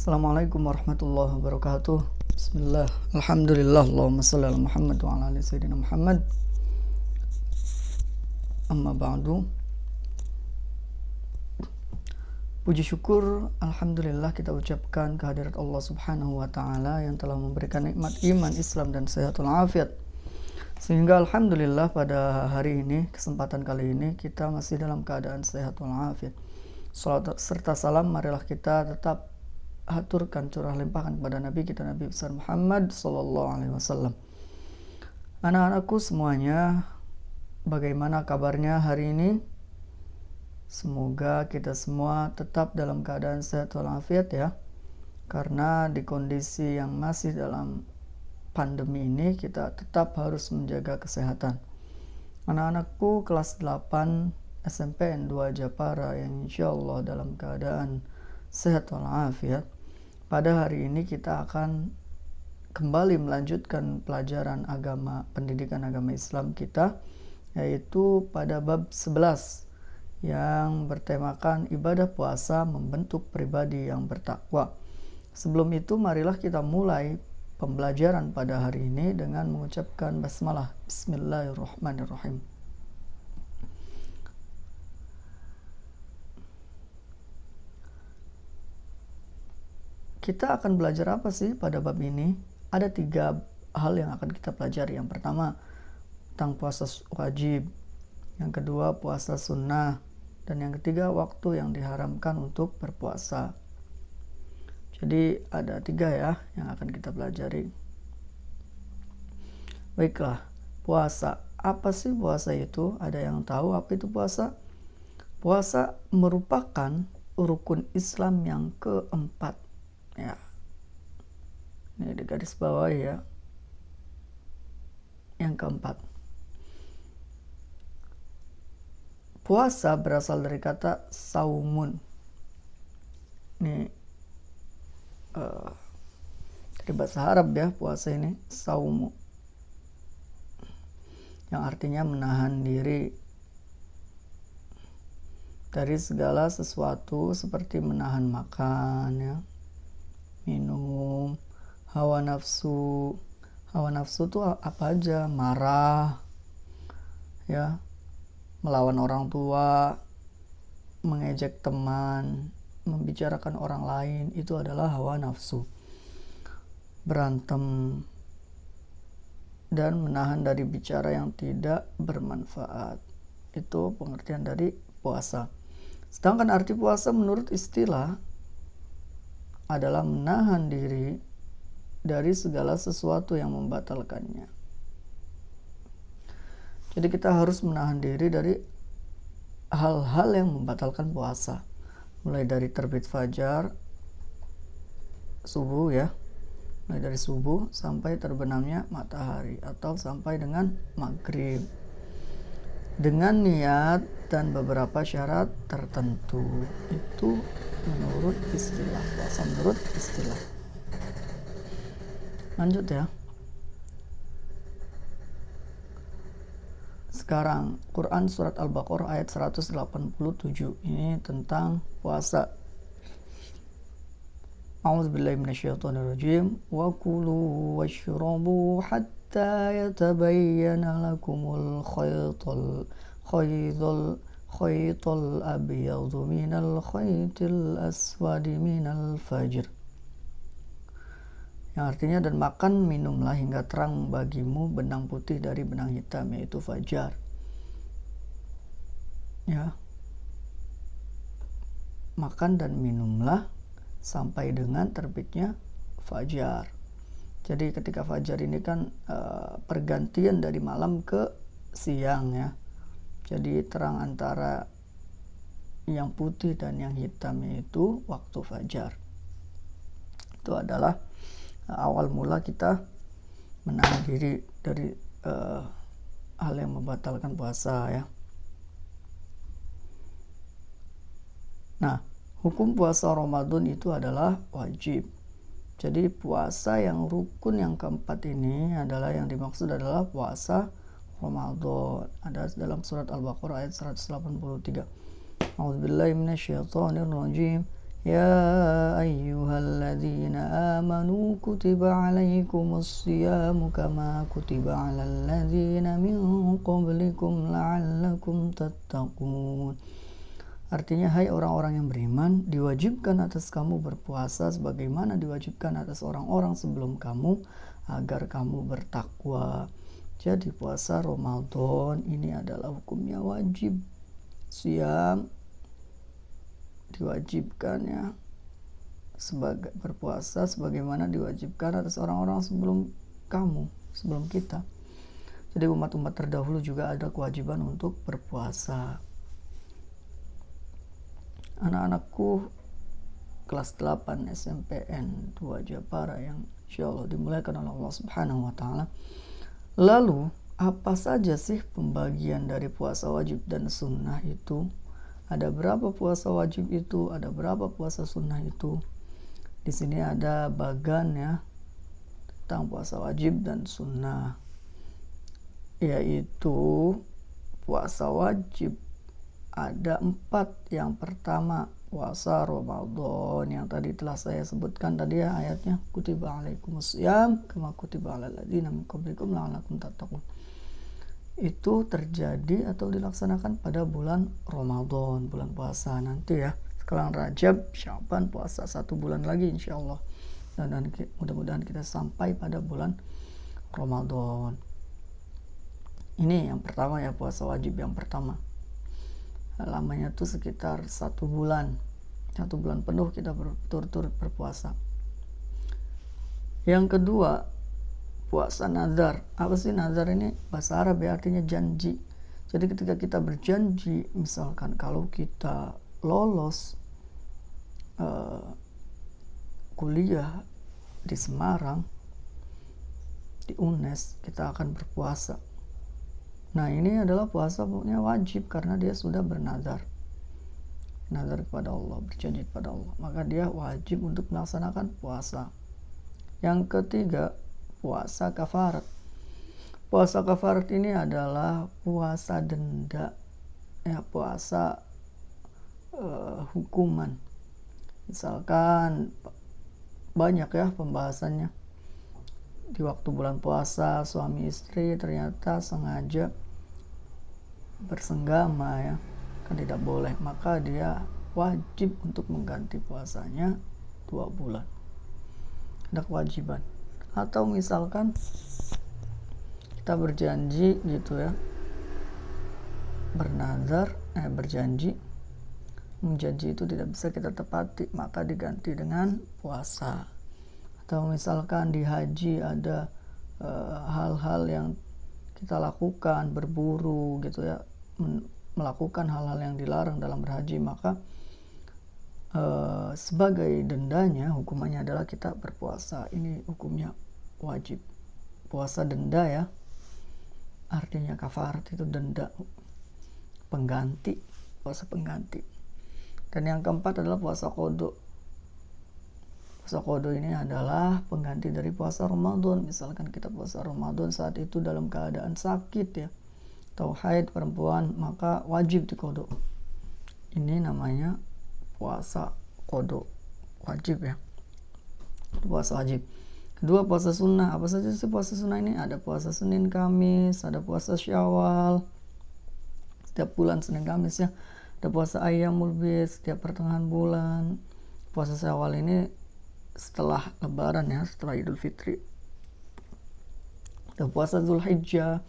Assalamualaikum warahmatullahi wabarakatuh. Bismillah, alhamdulillah, Allahumma salli ala Muhammad wa ala ali sayyidina Muhammad. Amma ba'du. Puji syukur, alhamdulillah kita ucapkan kehadirat Allah subhanahu wa ta'ala yang telah memberikan nikmat iman, Islam, dan sehatul afiat. Sehingga alhamdulillah pada hari ini, kesempatan kali ini, kita masih dalam keadaan sehatul afiat. Salat serta salam marilah kita tetap haturkan, curah limpahkan kepada Nabi kita, Nabi besar Muhammad sallallahu alaihi wasallam. Anak-anakku semuanya, bagaimana kabarnya hari ini? Semoga kita semua tetap dalam keadaan sehat walafiat ya. Karena di kondisi yang masih dalam pandemi ini, kita tetap harus menjaga kesehatan. Anak-anakku kelas 8 SMPN 2 Japara yang insya Allah dalam keadaan sehat walafiat. Pada hari ini kita akan kembali melanjutkan pelajaran agama, pendidikan agama Islam kita, yaitu pada bab 11 yang bertemakan ibadah puasa membentuk pribadi yang bertakwa. Sebelum itu marilah kita mulai pembelajaran pada hari ini dengan mengucapkan basmalah. Bismillahirrahmanirrahim. Kita akan belajar apa sih pada bab ini? Ada 3 hal yang akan kita pelajari. Yang pertama, tentang puasa wajib. Yang kedua, puasa sunnah. Dan yang ketiga, waktu yang diharamkan untuk berpuasa. Jadi ada 3 ya yang akan kita pelajari. Baiklah, puasa. Apa sih puasa itu? Ada yang tahu apa itu puasa? Puasa merupakan rukun Islam yang keempat. Ya, ini di garis bawah ya, yang keempat. Puasa berasal dari kata saumun. Ini dari bahasa Arab ya, puasa ini saumu, yang artinya menahan diri dari segala sesuatu seperti menahan makan ya, minum, hawa nafsu. Hawa nafsu itu apa aja? Marah ya, melawan orang tua, mengejek teman, membicarakan orang lain, itu adalah hawa nafsu. Berantem dan menahan dari bicara yang tidak bermanfaat, itu pengertian dari puasa. Sedangkan arti puasa menurut istilah adalah menahan diri dari segala sesuatu yang membatalkannya. Jadi kita harus menahan diri dari hal-hal yang membatalkan puasa. Mulai dari terbit fajar, subuh ya, mulai dari subuh sampai terbenamnya matahari atau sampai dengan maghrib, dengan niat dan beberapa syarat tertentu. Itu menurut istilah puasa, menurut istilah. Lanjut ya. Sekarang Quran surat Al-Baqarah ayat 187. Ini tentang puasa. A'udzubillahi minasyaitonirrajim. Wa kulu washrabu hatta yatabayyana lakumul khaytul abyadu minal khaytil aswadi minal fajr. Yang artinya, dan makan minumlah hingga terang bagimu benang putih dari benang hitam, yaitu fajar. Ya. Makan dan minumlah sampai dengan terbitnya fajar. Jadi ketika fajar ini kan pergantian dari malam ke siang ya. Jadi terang antara yang putih dan yang hitam, yaitu waktu fajar. Itu adalah awal mula kita menahan diri dari hal yang membatalkan puasa ya. Nah, hukum puasa Ramadan itu adalah wajib. Jadi puasa yang rukun yang keempat ini adalah, yang dimaksud adalah puasa Ramadan. Ada dalam surat Al-Baqarah ayat 183. A'udzubillahi minasyaitonirrajim. يا أيها الذين آمنوا كتب عليكم الصيام كما كتب على الذين من قبلكم لعلكم تتقون. Artinya, hai orang-orang yang beriman, diwajibkan atas kamu berpuasa sebagaimana diwajibkan atas orang-orang sebelum kamu, agar kamu bertakwa. Jadi puasa Ramadan ini adalah hukumnya wajib. Siam diwajibkan ya, sebagai berpuasa sebagaimana diwajibkan atas orang-orang sebelum kamu, sebelum kita. Jadi umat-umat terdahulu juga ada kewajiban untuk berpuasa. Anak-anakku kelas 8 SMPN 2 Japara yang insyaallah dimuliakan oleh Allah Subhanahu wa taala. Lalu, apa saja sih pembagian dari puasa wajib dan sunnah itu? Ada berapa puasa wajib itu? Ada berapa puasa sunnah itu? Di sini ada bagan ya tentang puasa wajib dan sunnah, yaitu puasa wajib ada 4. Yang pertama, puasa Ramadan yang tadi telah saya sebutkan tadi ya ayatnya, kutiba alaikumusiyam kama kutiba alal ladzina min qablikum la'allakum tattaqun. Itu terjadi atau dilaksanakan pada bulan Ramadan, bulan puasa nanti ya. Sekarang Rajab, Syaban, puasa 1 bulan lagi insyaallah. Dan mudah-mudahan kita sampai pada bulan Ramadan. Ini yang pertama ya, puasa wajib yang pertama. Lamanya tuh sekitar 1 bulan. 1 bulan penuh kita berturut-turut berpuasa. Yang kedua, puasa nazar. Apa sih nazar ini? Bahasa Arab ya, artinya janji. Jadi ketika kita berjanji, misalkan kalau kita lolos kuliah di Semarang, di UNES, kita akan berpuasa. Nah, ini adalah puasa pokoknya wajib karena dia sudah bernazar. Nazar kepada Allah, berjanji kepada Allah. Maka dia wajib untuk melaksanakan puasa. Yang ketiga, puasa kafarat. Puasa kafarat ini adalah puasa denda. Ya, puasa hukuman. Misalkan banyak ya pembahasannya. Di waktu bulan puasa, suami istri ternyata sengaja bersenggama ya, kan tidak boleh, maka dia wajib untuk mengganti puasanya 2 bulan. Ada kewajiban. Atau misalkan kita berjanji gitu ya, berjanji itu tidak bisa kita tepati, maka diganti dengan puasa. Atau misalkan di haji ada hal-hal yang kita lakukan, berburu gitu ya, melakukan hal-hal yang dilarang dalam berhaji, maka sebagai dendanya, hukumannya adalah kita berpuasa. Ini hukumnya wajib. Puasa denda ya, artinya kafarat itu denda, pengganti, puasa pengganti. Dan yang keempat adalah puasa qadha. Puasa qadha ini adalah pengganti dari puasa Ramadan. Misalkan kita puasa Ramadan saat itu dalam keadaan sakit ya, atau haid perempuan, maka wajib diqadha. Ini namanya puasa qadha, wajib ya, puasa wajib. Kedua, puasa sunnah. Apa saja sih puasa sunnah ini? Ada puasa Senin Kamis, ada puasa Syawal setiap bulan Senin Kamis ya, ada puasa Ayyamul Bid setiap pertengahan bulan. Puasa Syawal ini setelah Lebaran ya, setelah Idul Fitri. Ada puasa Zulhijjah,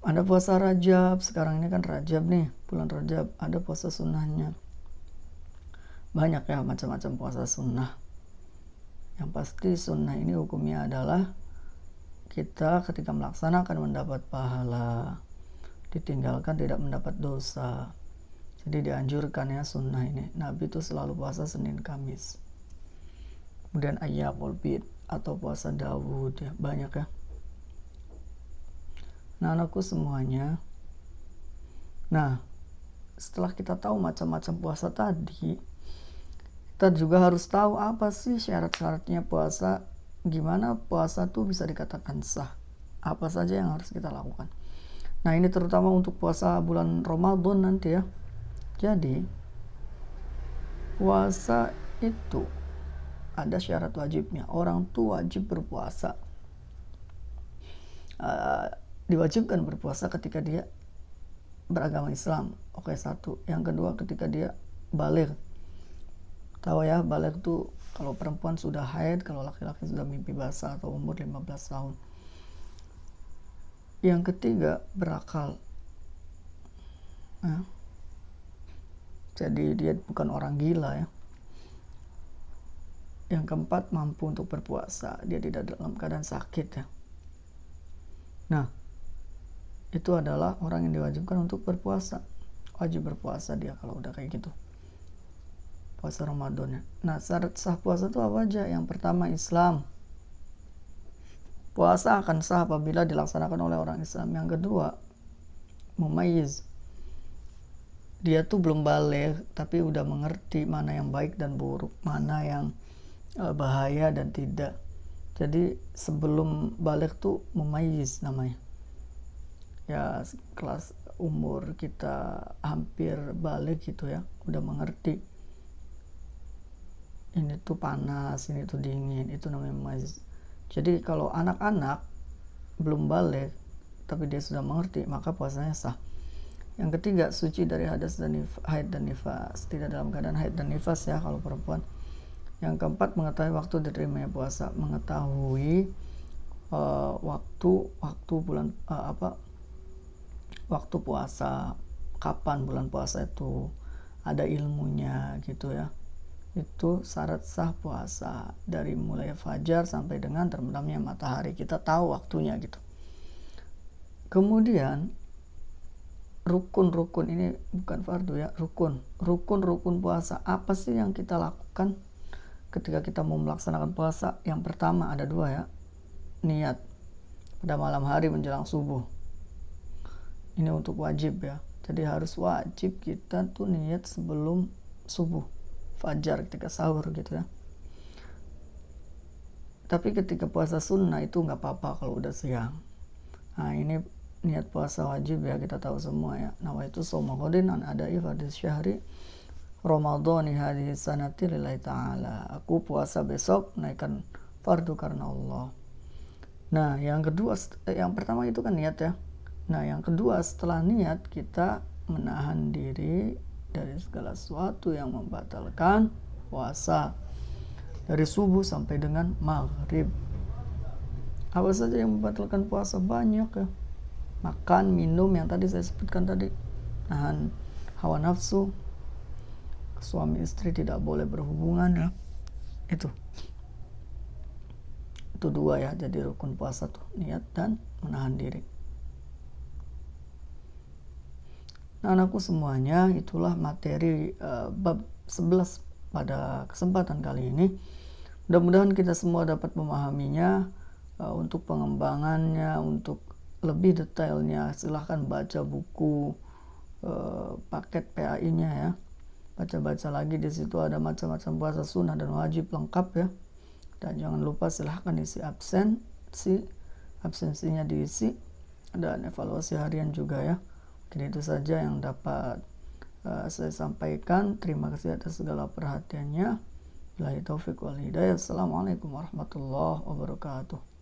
ada puasa Rajab. Sekarang ini kan Rajab nih, bulan Rajab, ada puasa sunnahnya. Banyak ya macam-macam puasa sunnah. Yang pasti sunnah ini hukumnya adalah kita ketika melaksanakan mendapat pahala, ditinggalkan tidak mendapat dosa. Jadi dianjurkan ya sunnah ini. Nabi itu selalu puasa Senin Kamis. Kemudian Ayyamul Bid atau puasa Daud ya, banyak ya. Nah, anakku semuanya. Nah, setelah kita tahu macam-macam puasa tadi, kita juga harus tahu apa sih syarat-syaratnya puasa, gimana puasa tuh bisa dikatakan sah, apa saja yang harus kita lakukan. Nah, ini terutama untuk puasa bulan Ramadan nanti ya. Jadi Puasa itu ada syarat wajibnya. Orang tuh wajib berpuasa. Diwajibkan berpuasa ketika dia beragama Islam. Oke, satu. Yang kedua, ketika dia baligh. Tahu ya, baligh tuh kalau perempuan sudah haid, kalau laki-laki sudah mimpi basah atau umur 15 tahun. Yang ketiga, berakal. Jadi dia bukan orang gila ya. Yang keempat, mampu untuk berpuasa. Dia tidak dalam keadaan sakit ya. Nah, itu adalah orang yang diwajibkan untuk berpuasa. Wajib berpuasa dia kalau udah kayak gitu. Puasa Ramadan ya. Nah, syarat sah puasa itu apa aja? Yang pertama, Islam. Puasa akan sah apabila dilaksanakan oleh orang Islam. Yang kedua, mumayyiz. Dia tuh belum baligh tapi udah mengerti mana yang baik dan buruk, mana yang bahaya dan tidak. Jadi sebelum baligh tuh mumayyiz namanya. Ya kelas umur kita hampir baligh gitu ya, udah mengerti. Ini tuh panas, ini tuh dingin, itu namanya mumayyiz. Jadi kalau anak-anak belum baligh tapi dia sudah mengerti, maka puasanya sah. Yang ketiga, suci dari hadas dan haid dan nifas. Tidak dalam keadaan haid dan nifas ya kalau perempuan. Yang keempat, mengetahui waktu diterimanya puasa. Mengetahui waktu bulan waktu puasa, kapan bulan puasa itu, ada ilmunya gitu ya. Itu syarat sah puasa. Dari mulai fajar sampai dengan terbenamnya matahari, kita tahu waktunya gitu. Kemudian rukun ini bukan fardu ya, rukun puasa. Apa sih yang kita lakukan ketika kita mau melaksanakan puasa? Yang pertama ada dua ya, niat pada malam hari menjelang subuh. Ini untuk wajib ya, jadi harus wajib kita tuh niat sebelum subuh, fajar, ketika sahur gitu ya. Tapi ketika puasa sunnah itu nggak apa-apa kalau udah siang. Nah, ini niat puasa wajib ya, kita tahu semua ya. Nawaitu shauma ghadin an ada'i fardhi syahri ramadhani hadhihi sanati lillahi ta'ala. Aku puasa besok naikkan fardu karena Allah. Nah, yang kedua, yang pertama itu kan niat ya. Nah, yang kedua setelah niat, kita menahan diri dari segala sesuatu yang membatalkan puasa. Dari subuh sampai dengan maghrib. Apa saja yang membatalkan puasa? Banyak ya. Makan, minum yang tadi saya sebutkan tadi, nahan hawa nafsu, suami istri tidak boleh berhubungan ya. Itu dua ya, jadi rukun puasa tuh, niat dan menahan diri. Nah, anakku semuanya, itulah materi bab 11 pada kesempatan kali ini. Mudah-mudahan kita semua dapat memahaminya. Untuk pengembangannya, untuk lebih detailnya silahkan baca buku paket PAI-nya ya. Baca-baca lagi, di situ ada macam-macam puasa sunnah dan wajib lengkap ya. Dan jangan lupa silahkan isi absensinya diisi, dan evaluasi harian juga ya. Mungkin itu saja yang dapat saya sampaikan. Terima kasih atas segala perhatiannya. Billahi taufiq wal hidayah. Assalamualaikum warahmatullahi wabarakatuh.